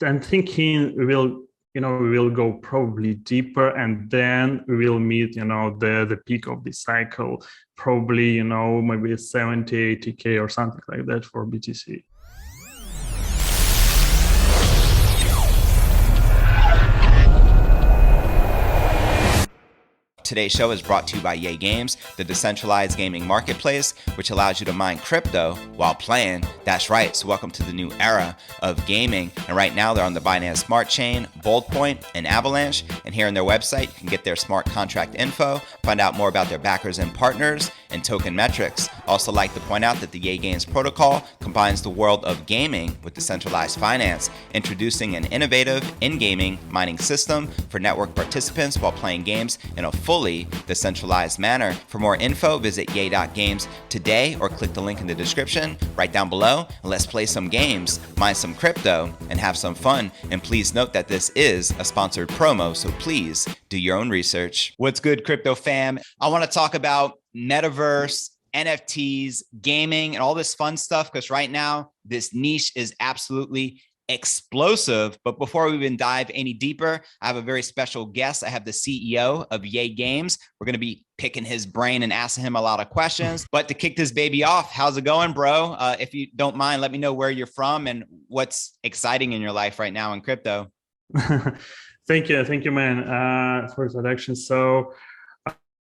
I'm thinking we will go probably deeper, and then we will meet, the peak of the cycle, probably, maybe 70, 80K or something like that for BTC. Today's show is brought to you by Yay Games, the decentralized gaming marketplace, which allows you to mine crypto while playing. That's right. So welcome to the new era of gaming. And right now they're on the Binance Smart Chain, Boldpoint, and Avalanche. And here on their website, you can get their smart contract info, find out more about their backers and partners, and token metrics. Also like to point out that the Yay Games protocol combines the world of gaming with decentralized finance, introducing an innovative in-gaming mining system for network participants while playing games in a fully decentralized manner. For more info, visit yay.games today or click the link in the description right down below, and let's play some games, mine some crypto, and have some fun. And please note that this is a sponsored promo, so please do your own research. What's good, crypto fam? I want to talk about Metaverse, NFTs, gaming, and all this fun stuff, because right now this niche is absolutely explosive. But before we even dive any deeper, I have a very special guest. I have the CEO of Yay Games. We're going to be picking his brain and asking him a lot of questions. But to kick this baby off, how's it going, bro? If you don't mind, let me know where you're from and what's exciting in your life right now in crypto. Thank you, man, for the introduction. So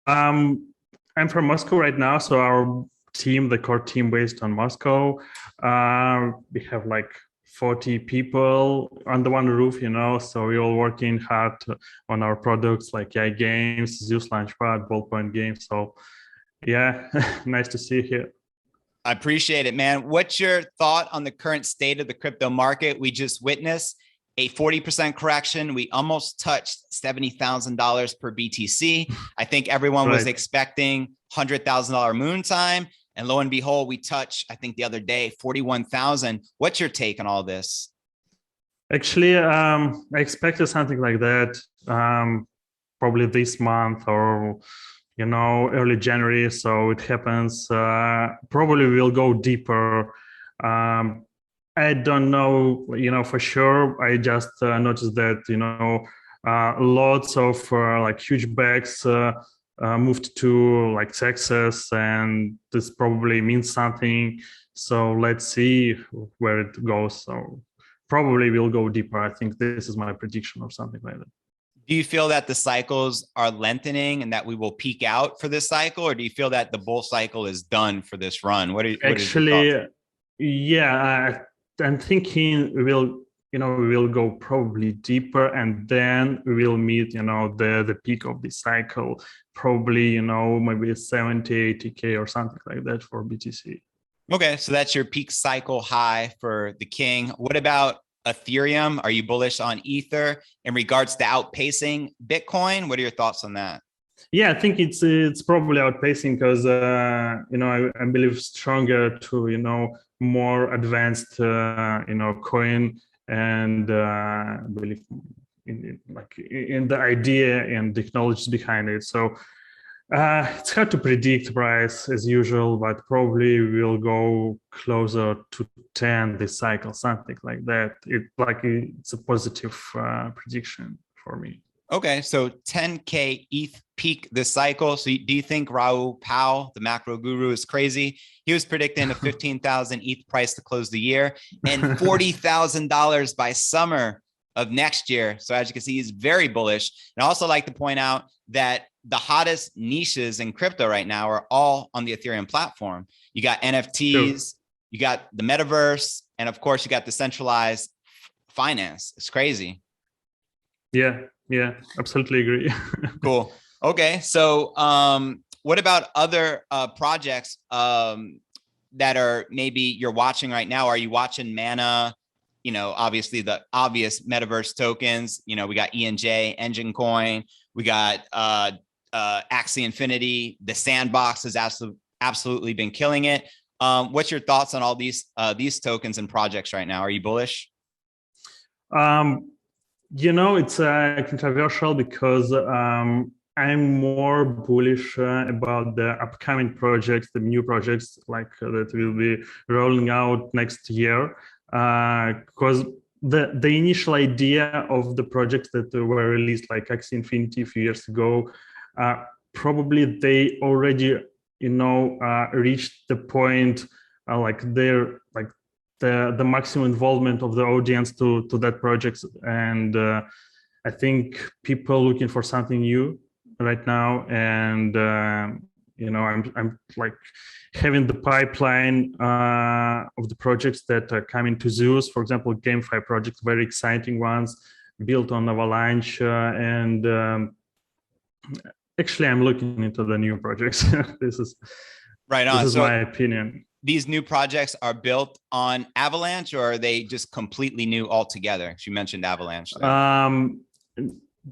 I'm from Moscow right now. So our team, the core team based on Moscow, we have like 40 people under one roof, so we're all working hard on our products like Yay Games, Zeus Launchpad, Ballpoint Games. So yeah, nice to see you here. I appreciate it, man. What's your thought on the current state of the crypto market? We just witnessed a 40% correction. We almost touched $70,000 per BTC. I think everyone was expecting $100,000 moon time. And lo and behold, we touched, I think the other day, 41,000. What's your take on all this? Actually, I expected something like that, probably this month or, early January. So it happens. Probably we'll go deeper. I don't know, for sure. I just noticed that, lots of like huge bags moved to like Texas, and this probably means something. So let's see where it goes. So probably we'll go deeper. I think this is my prediction or something like that. Do you feel that the cycles are lengthening and that we will peak out for this cycle, or do you feel that the bull cycle is done for this run? Yeah, I'm thinking we will go probably deeper, and then we will meet, the peak of the cycle, probably, maybe 70, 80K or something like that for BTC. Okay, so that's your peak cycle high for the king. What about Ethereum? Are you bullish on Ether in regards to outpacing Bitcoin? What are your thoughts on that? Yeah, I think it's probably outpacing because I believe stronger to more advanced coin, and believe in the idea and technologies behind it. So it's hard to predict price as usual, but probably we'll go closer to 10 this cycle, something like that. It's a positive prediction for me. Okay, so 10K ETH peak this cycle. So do you think Raoul Pal, the macro guru, is crazy? He was predicting a 15,000 ETH price to close the year and $40,000 by summer of next year. So as you can see, he's very bullish. And I also like to point out that the hottest niches in crypto right now are all on the Ethereum platform. You got NFTs, you got the Metaverse, and of course you got decentralized finance. It's crazy. Yeah, absolutely agree. Cool. Okay, so what about other projects that are maybe you're watching right now? Are you watching Mana? Obviously the obvious Metaverse tokens. We got ENJ, Engine Coin. We got Axie Infinity. The Sandbox has absolutely been killing it. What's your thoughts on all these tokens and projects right now? Are you bullish? It's controversial because I'm more bullish about the upcoming projects, the new projects that will be rolling out next year. Because the initial idea of the projects that were released, like Axie Infinity a few years ago, probably they already, reached the point, like they're like the maximum involvement of the audience to that project, and I think people looking for something new right now, and I'm like having the pipeline of the projects that are coming to Zeus, for example, GameFi projects, very exciting ones built on Avalanche, and actually I'm looking into the new projects. This is right on. This is So my opinion. these new projects are built on Avalanche, or are they just completely new altogether? You mentioned Avalanche there.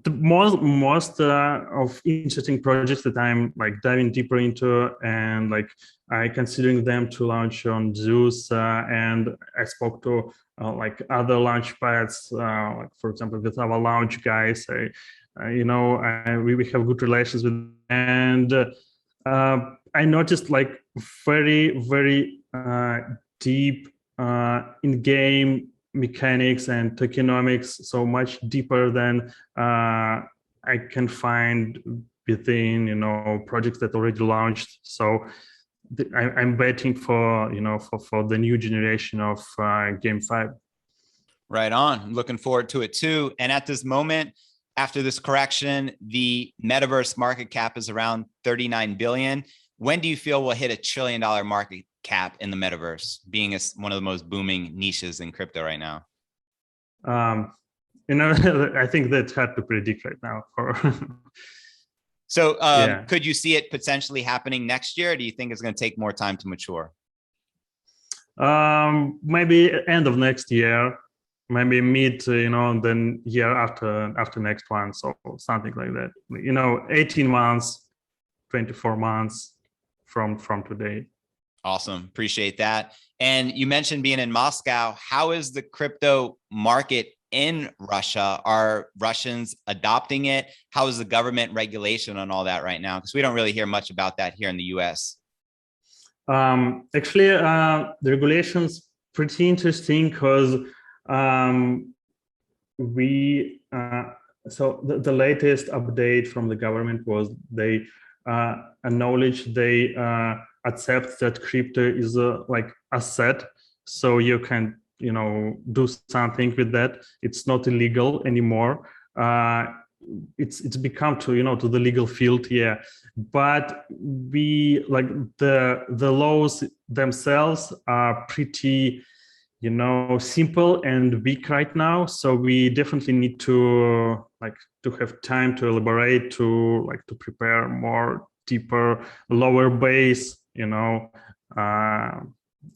The most of interesting projects that I'm like diving deeper into, and like I considering them to launch on Zeus, and I spoke to like other launch pads, like for example with our launch guys. We have good relations with them, and I noticed like very deep in-game mechanics and tokenomics, so much deeper than I can find within projects that already launched. So I'm betting for for the new generation of GameFi. Right on. I'm looking forward to it too. And at this moment, after this correction, the Metaverse market cap is around 39 billion. When do you feel we'll hit $1 trillion market cap in the Metaverse, being one of the most booming niches in crypto right now? I think that's hard to predict right now. So could you see it potentially happening next year? Or do you think it's going to take more time to mature? Maybe end of next year, maybe mid, then year after next one. So something like that, 18 months, 24 months from today. Awesome. Appreciate that. And you mentioned being in Moscow. How is the crypto market in Russia? Are Russians adopting it? How is the government regulation on all that right now? Because we don't really hear much about that here in the US. Actually, the regulation's pretty interesting because so the latest update from the government was they acknowledge, they accept that crypto is like asset, so you can do something with that. It's not illegal anymore. It's become to the legal field, yeah. But we like the laws themselves are pretty simple and weak right now. So we definitely need to have time to elaborate, to prepare more deeper, lower base, in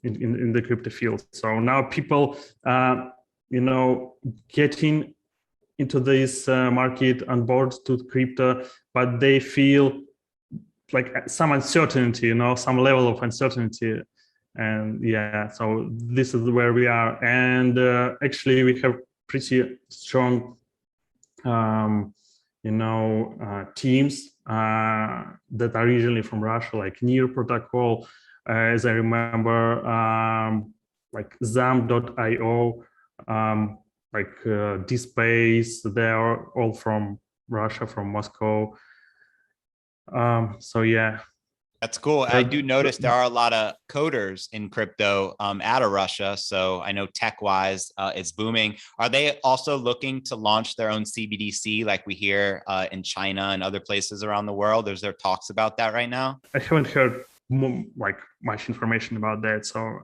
the crypto field. So now people, getting into this market on board to crypto, but they feel like some uncertainty, some level of uncertainty. And yeah, so this is where we are. And actually we have pretty strong, teams that are usually from Russia, like Near Protocol, as I remember, like Zam.io, D-Space, they are all from Russia, from Moscow. So yeah. That's cool. I do notice there are a lot of coders in crypto out of Russia. So I know tech-wise, it's booming. Are they also looking to launch their own CBDC like we hear in China and other places around the world? Is there talks about that right now? I haven't heard much information about that. So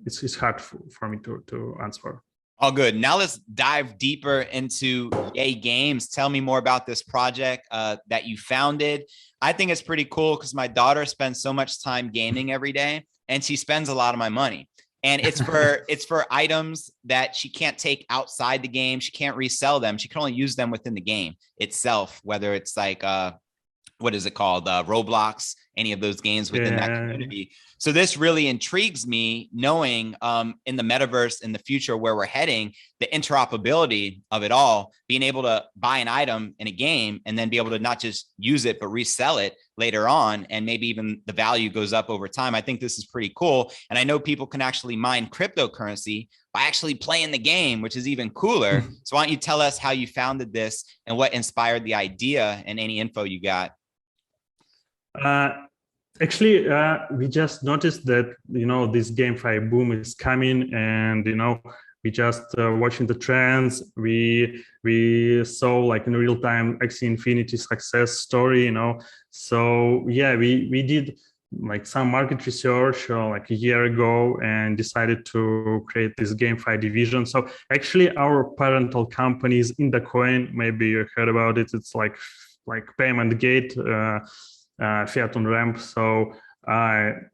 it's hard for me to answer. All good. Now let's dive deeper into Yay Games. Tell me more about this project that you founded. I think it's pretty cool because my daughter spends so much time gaming every day, and she spends a lot of my money. And it's for items that she can't take outside the game. She can't resell them. She can only use them within the game itself, whether it's like what is it called? Roblox, any of those games within that community. So this really intrigues me, knowing in the metaverse in the future where we're heading, the interoperability of it all, being able to buy an item in a game and then be able to not just use it, but resell it later on, and maybe even the value goes up over time. I think this is pretty cool. And I know people can actually mine cryptocurrency by actually playing the game, which is even cooler. So why don't you tell us how you founded this and what inspired the idea and any info you got? Actually, we just noticed that, this GameFi boom is coming, and, we just watching the trends. We saw like in real time Axie Infinity success story, So yeah, we did like some market research like a year ago and decided to create this GameFi division. So actually, our parental company is In The Coin. Maybe you heard about it. It's like payment gate. Fiat on ramp. So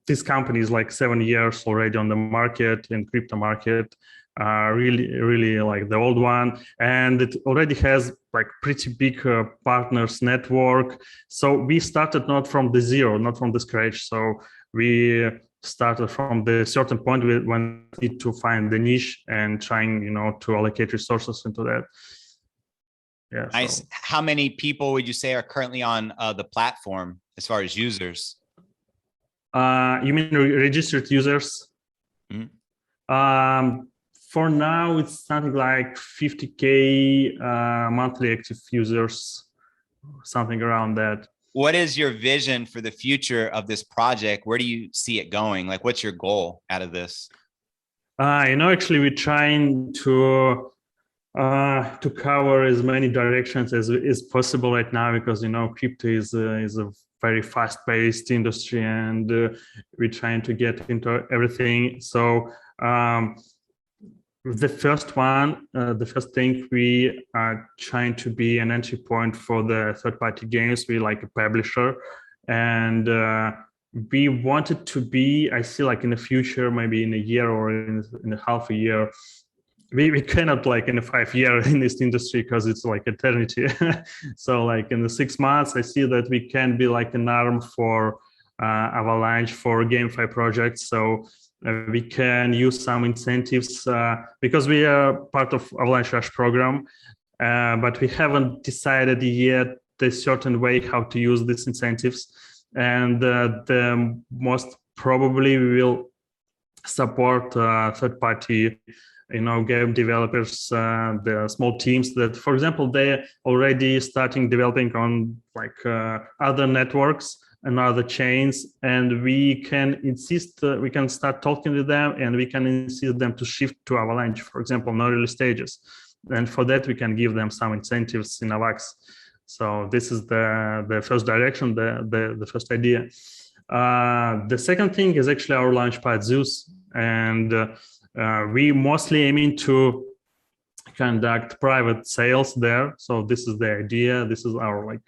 this company is like 7 years already on the market, in crypto market, really like the old one, and it already has like pretty big partners network. So we started not from the zero, not from the scratch. So we started from the certain point when we need to find the niche and trying, to allocate resources into that. Yeah. Nice. So. How many people would you say are currently on the platform as far as users? You mean registered users? Mm-hmm. For now, it's something like 50K monthly active users, something around that. What is your vision for the future of this project? Where do you see it going? Like, what's your goal out of this? Actually, we're trying to cover as many directions as is possible right now, because crypto is a very fast-paced industry, and we're trying to get into everything. So the first thing, we are trying to be an entry point for the third-party games. We like a publisher, and we wanted to be, I see, like in the future, maybe in a year or in a half a year. We cannot like in a 5 year in this industry, because it's like eternity. So like in the 6 months, I see that we can be like an arm for Avalanche, for GameFi projects. So we can use some incentives because we are part of Avalanche Rush program, but we haven't decided yet the certain way how to use these incentives. And the most probably we will support third-party game developers, the small teams that, for example, they're already starting developing on like other networks and other chains, and we can insist, we can start talking to them, and we can insist them to shift to Avalanche, for example, in early stages. And for that, we can give them some incentives in AVAX. So this is the first direction, the first idea. The second thing is actually our launchpad Zeus, and we mostly aiming to conduct private sales there. So this is the idea. This is our like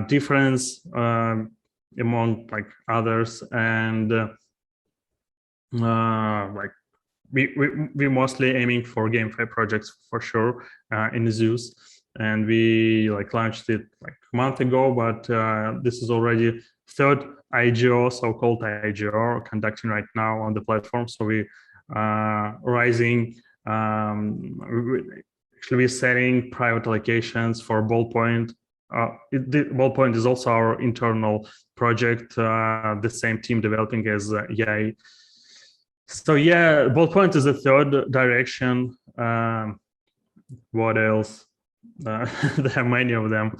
difference among like others, and like we mostly aiming for GameFi projects for sure in Zeus, and we like launched it like a month ago, but this is already third IGO, so-called IGO, conducting right now on the platform. So we rising. Actually, we're setting private allocations for Ballpoint. Ballpoint is also our internal project, the same team developing as Yai. So yeah, Ballpoint is the third direction. What else? There are many of them.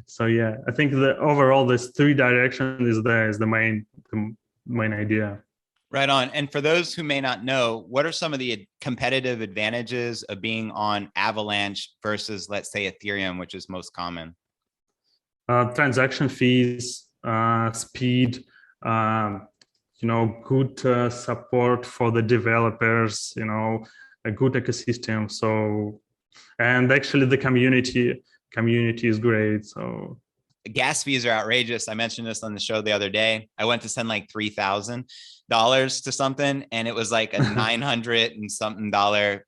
So yeah, I think the overall this three directions is the main idea. Right on. And for those who may not know, what are some of the competitive advantages of being on Avalanche versus, let's say, Ethereum, which is most common? Transaction fees, speed, good support for the developers, a good ecosystem. So, and actually the community is great. So gas fees are outrageous. I mentioned this on the show the other day. I went to send like $3,000 to something, and it was like a $900 and something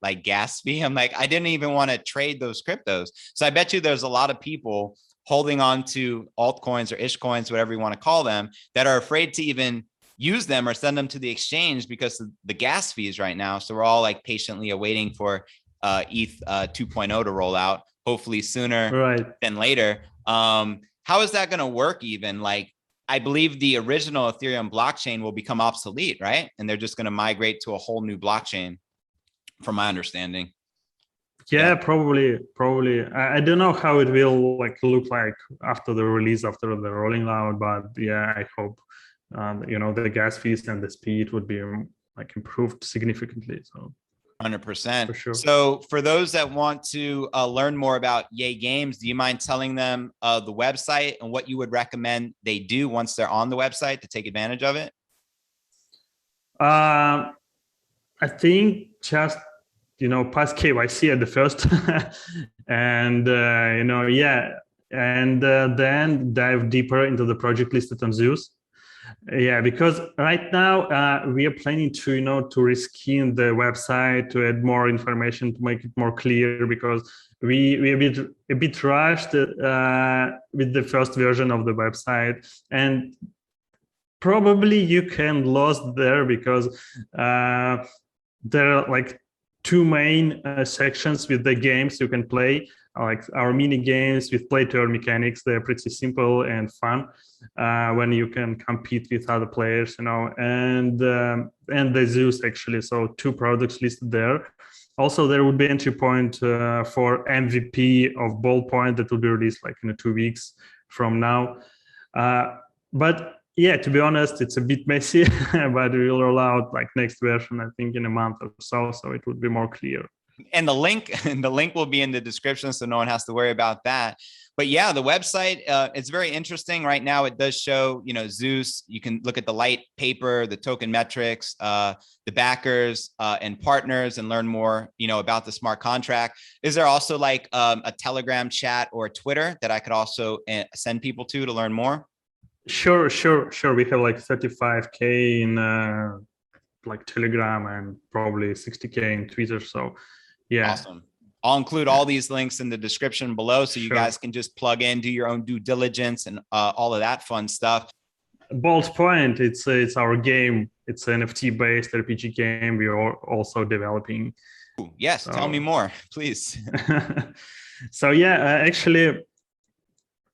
like gas fee. I'm like, I didn't even want to trade those cryptos. So I bet you there's a lot of people holding on to altcoins or ish coins, whatever you want to call them, that are afraid to even use them or send them to the exchange because of the gas fees right now. So we're all like patiently awaiting for ETH 2.0 to roll out, hopefully sooner than later. how is that going to work even? Like, I believe the original Ethereum blockchain will become obsolete, right? And they're just going to migrate to a whole new blockchain, from my understanding. Yeah, probably. I don't know how it will look like after the release, after the rolling out, but yeah, I hope the gas fees and the speed would be improved significantly. So 100%. for sure. So for those that want to learn more about Yay Games, do you mind telling them the website and what you would recommend they do once they're on the website to take advantage of it? I think just pass KYC at the first, and then dive deeper into the project listed on Zeus. Yeah, because right now we are planning to to reskin the website, to add more information, to make it more clear, because we a bit rushed with the first version of the website, and probably you can lose there because there are two main sections with the games you can play, like our mini games with play to earn mechanics. They're pretty simple and fun when you can compete with other players, and the Zeus actually. So two products listed there. Also, there would be entry point for MVP of Ballpoint that will be released in 2 weeks from now. But yeah, to be honest, it's a bit messy, but we will roll out next version, I think, in a month or so it would be more clear. And the link will be in the description, so no one has to worry about that. But yeah, the website, it's very interesting. Right now, it does show, Zeus. You can look at the light paper, the token metrics, the backers and partners, and learn more, about the smart contract. Is there also a Telegram chat or a Twitter that I could also send people to learn more? Sure. We have 35K in Telegram and probably 60K in Twitter. So yeah. Awesome. I'll include all these links in the description below, so you guys can just plug in, do your own due diligence, and all of that fun stuff. Ballpoint, it's our game. It's an NFT based RPG game we are also developing. Ooh, yes, tell me more, please. So yeah, actually,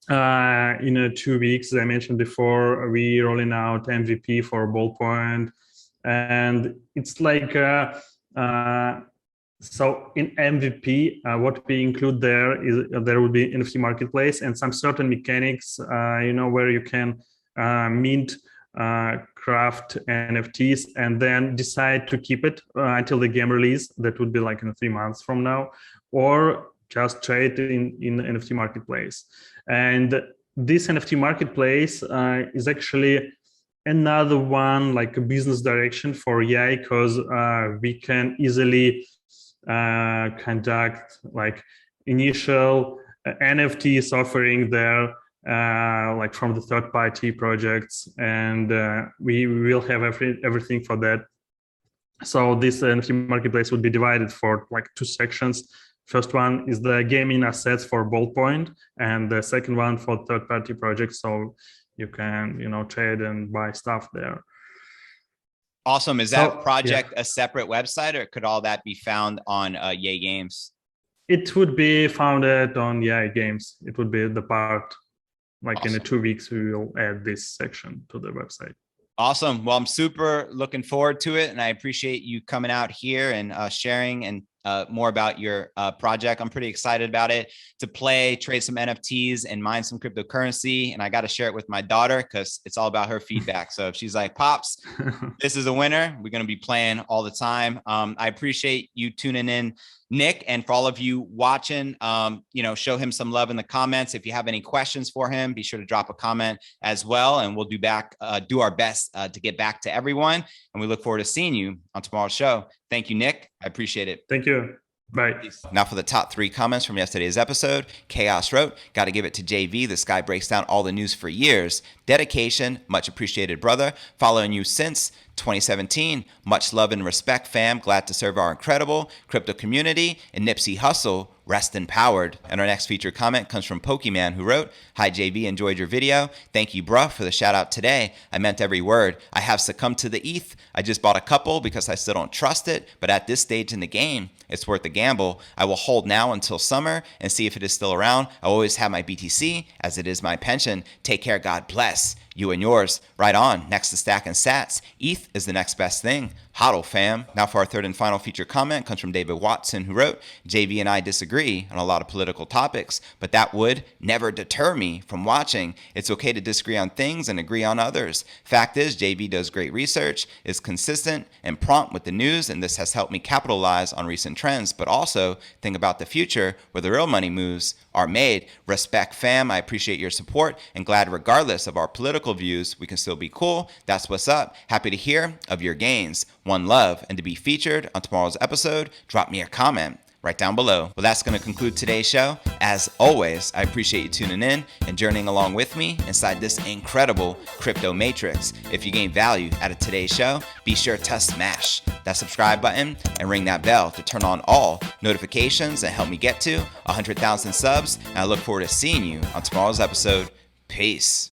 in 2 weeks, as I mentioned before, we rolling out MVP for Ballpoint, and it's so in MVP, what we include there is there will be NFT marketplace and some certain mechanics, where you can mint, craft NFTs, and then decide to keep it until the game release. That would be in 3 months from now, or just trade in NFT marketplace. And this NFT marketplace is actually another one, a business direction for Yay, because we can easily conduct initial NFTs offering there, from the third-party projects, and we will have everything for that. So this NFT marketplace would be divided for 2 sections. First one is the gaming assets for Ballpoint, and the second one for third-party projects. So you can, trade and buy stuff there. Awesome. Is that project a separate website, or could all that be found on Yay Games? It would be founded on Yay Games. It would be the part, Awesome. In 2 weeks, we will add this section to the website. Awesome. Well, I'm super looking forward to it, and I appreciate you coming out here and sharing and more about your project. I'm pretty excited about it, to play, trade some NFTs, and mine some cryptocurrency. And I got to share it with my daughter because it's all about her feedback. So if she's like, "Pops, this is a winner," we're going to be playing all the time. I appreciate you tuning in, Nick, and for all of you watching, show him some love in the comments. If you have any questions for him, be sure to drop a comment as well, and we'll do our best to get back to everyone. And we look forward to seeing you on tomorrow's show. Thank you, Nick. I appreciate it. Thank you. Bye. Now for the top 3 comments from yesterday's episode. Chaos wrote, "Got to give it to JV. This guy breaks down all the news for years. Dedication, much appreciated, brother. Following you since 2017. Much love and respect, fam. Glad to serve our incredible crypto community. And Nipsey Hussle, rest empowered." And our next featured comment comes from Pokemon, who wrote, "Hi, JV. Enjoyed your video. Thank you, bruh, for the shout out today. I meant every word. I have succumbed to the ETH. I just bought a couple because I still don't trust it. But at this stage in the game, it's worth a gamble. I will hold now until summer and see if it is still around. I always have my BTC as it is my pension. Take care. God bless you and yours. Right on. Next to stacking sats. ETH is the next best thing. Hodl fam. Now for our third and final feature comment comes from David Watson, who wrote, JV and I disagree on a lot of political topics, but that would never deter me from watching. It's okay to disagree on things and agree on others. Fact is, JV does great research, is consistent and prompt with the news, and this has helped me capitalize on recent trends, but also think about the future where the real money moves are made. Respect fam. I appreciate your support and glad regardless of our political views, we can still be cool. That's what's up. Happy to hear of your gains. One love. And to be featured on tomorrow's episode, drop me a comment right down below. Well, that's going to conclude today's show. As always, I appreciate you tuning in and journeying along with me inside this incredible crypto matrix. If you gain value out of today's show, be sure to smash that subscribe button and ring that bell to turn on all notifications and help me get to 100,000 subs. And I look forward to seeing you on tomorrow's episode. Peace.